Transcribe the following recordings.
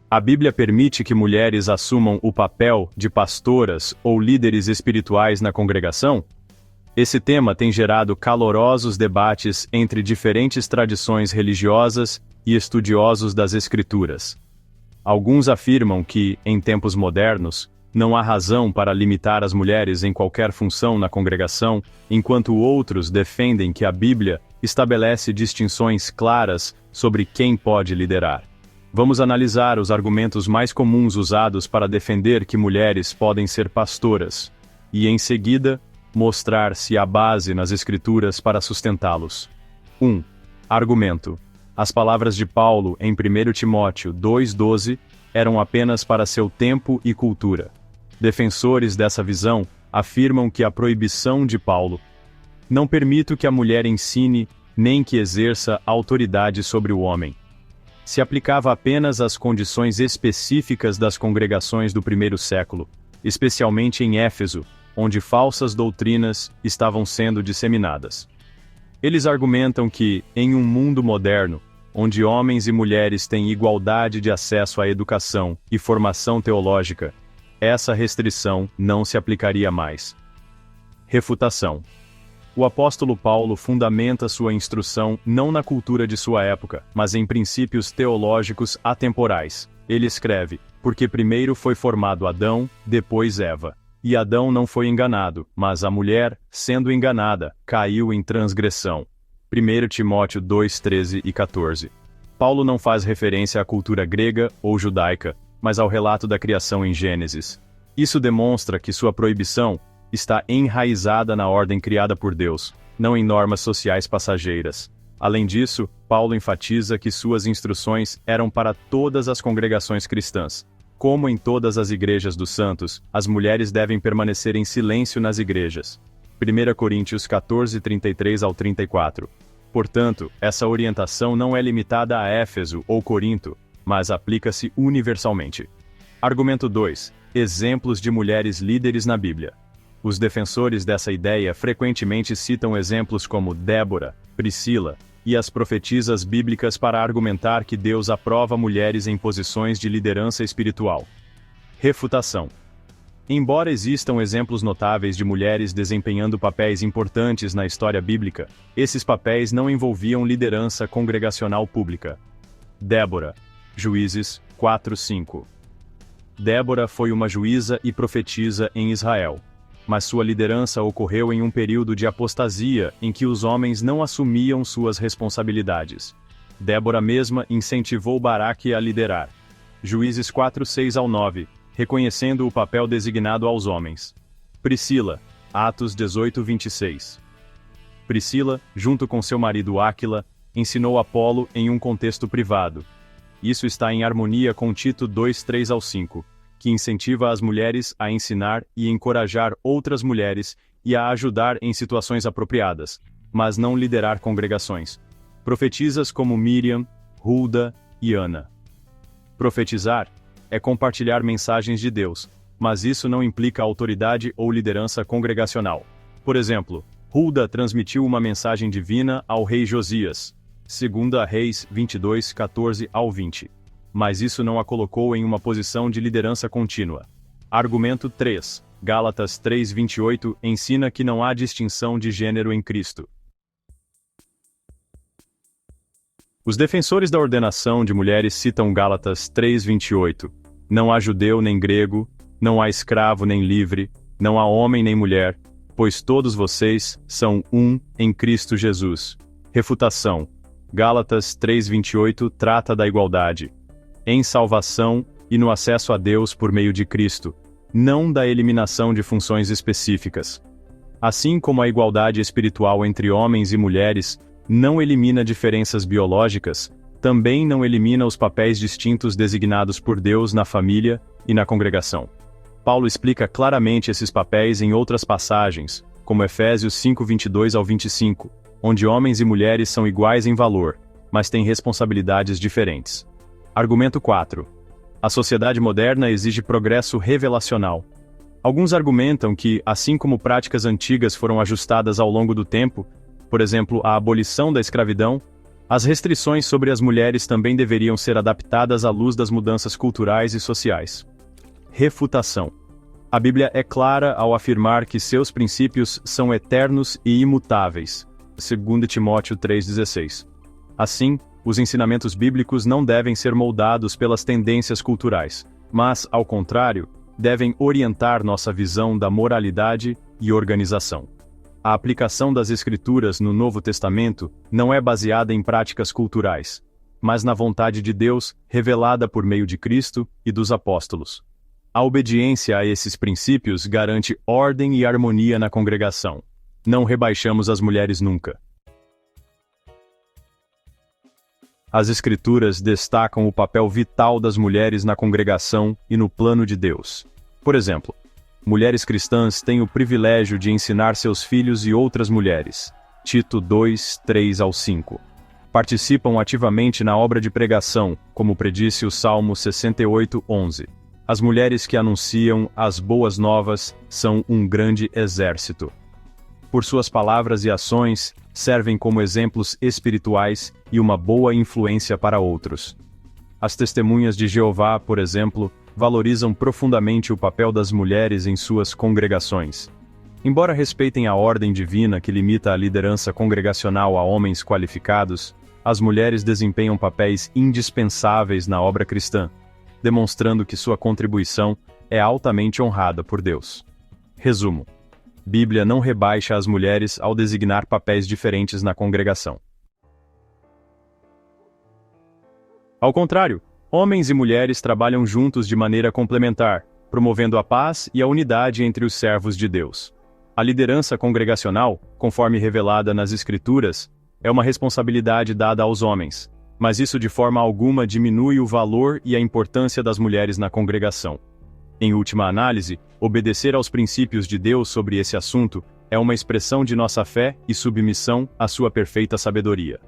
A Bíblia permite que mulheres assumam o papel de pastoras ou líderes espirituais na congregação? Esse tema tem gerado calorosos debates entre diferentes tradições religiosas e estudiosos das Escrituras. Alguns afirmam que, em tempos modernos, não há razão para limitar as mulheres em qualquer função na congregação, enquanto outros defendem que a Bíblia estabelece distinções claras sobre quem pode liderar. Vamos analisar os argumentos mais comuns usados para defender que mulheres podem ser pastoras, e, em seguida, mostrar se há base nas Escrituras para sustentá-los. 1. Argumento. As palavras de Paulo em 1 Timóteo 2,12 eram apenas para seu tempo e cultura. Defensores dessa visão afirmam que a proibição de Paulo não permite que a mulher ensine nem que exerça autoridade sobre o homem. Se aplicava apenas às condições específicas das congregações do primeiro século, especialmente em Éfeso, onde falsas doutrinas estavam sendo disseminadas. Eles argumentam que, em um mundo moderno, onde homens e mulheres têm igualdade de acesso à educação e formação teológica, essa restrição não se aplicaria mais. Refutação. O apóstolo Paulo fundamenta sua instrução não na cultura de sua época, mas em princípios teológicos atemporais. Ele escreve: porque primeiro foi formado Adão, depois Eva. E Adão não foi enganado, mas a mulher, sendo enganada, caiu em transgressão. 1 Timóteo 2, 13 e 14. Paulo não faz referência à cultura grega ou judaica, mas ao relato da criação em Gênesis. Isso demonstra que sua proibição está enraizada na ordem criada por Deus, não em normas sociais passageiras. Além disso, Paulo enfatiza que suas instruções eram para todas as congregações cristãs. Como em todas as igrejas dos santos, as mulheres devem permanecer em silêncio nas igrejas. 1 Coríntios 14, 33 ao 34. Portanto, essa orientação não é limitada a Éfeso ou Corinto, mas aplica-se universalmente. Argumento 2. Exemplos de mulheres líderes na Bíblia. Os defensores dessa ideia frequentemente citam exemplos como Débora, Priscila e as profetisas bíblicas para argumentar que Deus aprova mulheres em posições de liderança espiritual. Refutação. Embora existam exemplos notáveis de mulheres desempenhando papéis importantes na história bíblica, esses papéis não envolviam liderança congregacional pública. Débora, Juízes 4:5. Débora foi uma juíza e profetisa em Israel, mas sua liderança ocorreu em um período de apostasia em que os homens não assumiam suas responsabilidades. Débora mesma incentivou Baraque a liderar. Juízes 4:6 ao 9, reconhecendo o papel designado aos homens. Priscila, Atos 18:26. Priscila, junto com seu marido Áquila, ensinou Apolo em um contexto privado. Isso está em harmonia com Tito 2:3 ao 5, que incentiva as mulheres a ensinar e encorajar outras mulheres e a ajudar em situações apropriadas, mas não liderar congregações. Profetisas como Miriam, Hulda e Ana. Profetizar é compartilhar mensagens de Deus, mas isso não implica autoridade ou liderança congregacional. Por exemplo, Hulda transmitiu uma mensagem divina ao rei Josias, 2 Reis 22, 14 ao 20. Mas isso não a colocou em uma posição de liderança contínua. Argumento 3. Gálatas 3:28 ensina que não há distinção de gênero em Cristo. Os defensores da ordenação de mulheres citam Gálatas 3:28. Não há judeu nem grego, não há escravo nem livre, não há homem nem mulher, pois todos vocês são um em Cristo Jesus. Refutação. Gálatas 3:28 trata da igualdade em salvação e no acesso a Deus por meio de Cristo, não da eliminação de funções específicas. Assim como a igualdade espiritual entre homens e mulheres não elimina diferenças biológicas, também não elimina os papéis distintos designados por Deus na família e na congregação. Paulo explica claramente esses papéis em outras passagens, como Efésios 5:22 ao 25, onde homens e mulheres são iguais em valor, mas têm responsabilidades diferentes. Argumento 4. A sociedade moderna exige progresso revelacional. Alguns argumentam que, assim como práticas antigas foram ajustadas ao longo do tempo, por exemplo, a abolição da escravidão, As restrições sobre as mulheres também deveriam ser adaptadas à luz das mudanças culturais e sociais. Refutação. A Bíblia é clara ao afirmar que seus princípios são eternos e imutáveis. 2 Timóteo 3,16. Assim, os ensinamentos bíblicos não devem ser moldados pelas tendências culturais, mas, ao contrário, devem orientar nossa visão da moralidade e organização. A aplicação das Escrituras no Novo Testamento não é baseada em práticas culturais, mas na vontade de Deus revelada por meio de Cristo e dos apóstolos. A obediência a esses princípios garante ordem e harmonia na congregação. Não rebaixamos as mulheres nunca. As Escrituras destacam o papel vital das mulheres na congregação e no plano de Deus. Por exemplo, mulheres cristãs têm o privilégio de ensinar seus filhos e outras mulheres. Tito 2, 3-5. Participam ativamente na obra de pregação, como predisse o Salmo 68, 11. As mulheres que anunciam as boas novas são um grande exército. Por suas palavras e ações, servem como exemplos espirituais e uma boa influência para outros. As testemunhas de Jeová, por exemplo, valorizam profundamente o papel das mulheres em suas congregações. Embora respeitem a ordem divina que limita a liderança congregacional a homens qualificados, as mulheres desempenham papéis indispensáveis na obra cristã, demonstrando que sua contribuição é altamente honrada por Deus. Resumo: Bíblia não rebaixa as mulheres ao designar papéis diferentes na congregação. Ao contrário, homens e mulheres trabalham juntos de maneira complementar, promovendo a paz e a unidade entre os servos de Deus. A liderança congregacional, conforme revelada nas Escrituras, é uma responsabilidade dada aos homens, mas isso de forma alguma diminui o valor e a importância das mulheres na congregação. Em última análise, obedecer aos princípios de Deus sobre esse assunto é uma expressão de nossa fé e submissão à sua perfeita sabedoria.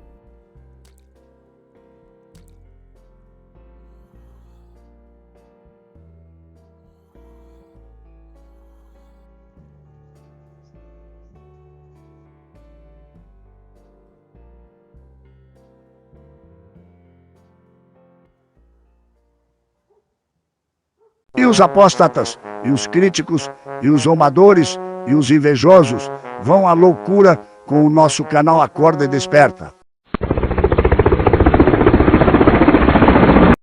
E os apóstatas, e os críticos, e os zombadores, e os invejosos vão à loucura com o nosso canal Acorda e Desperta.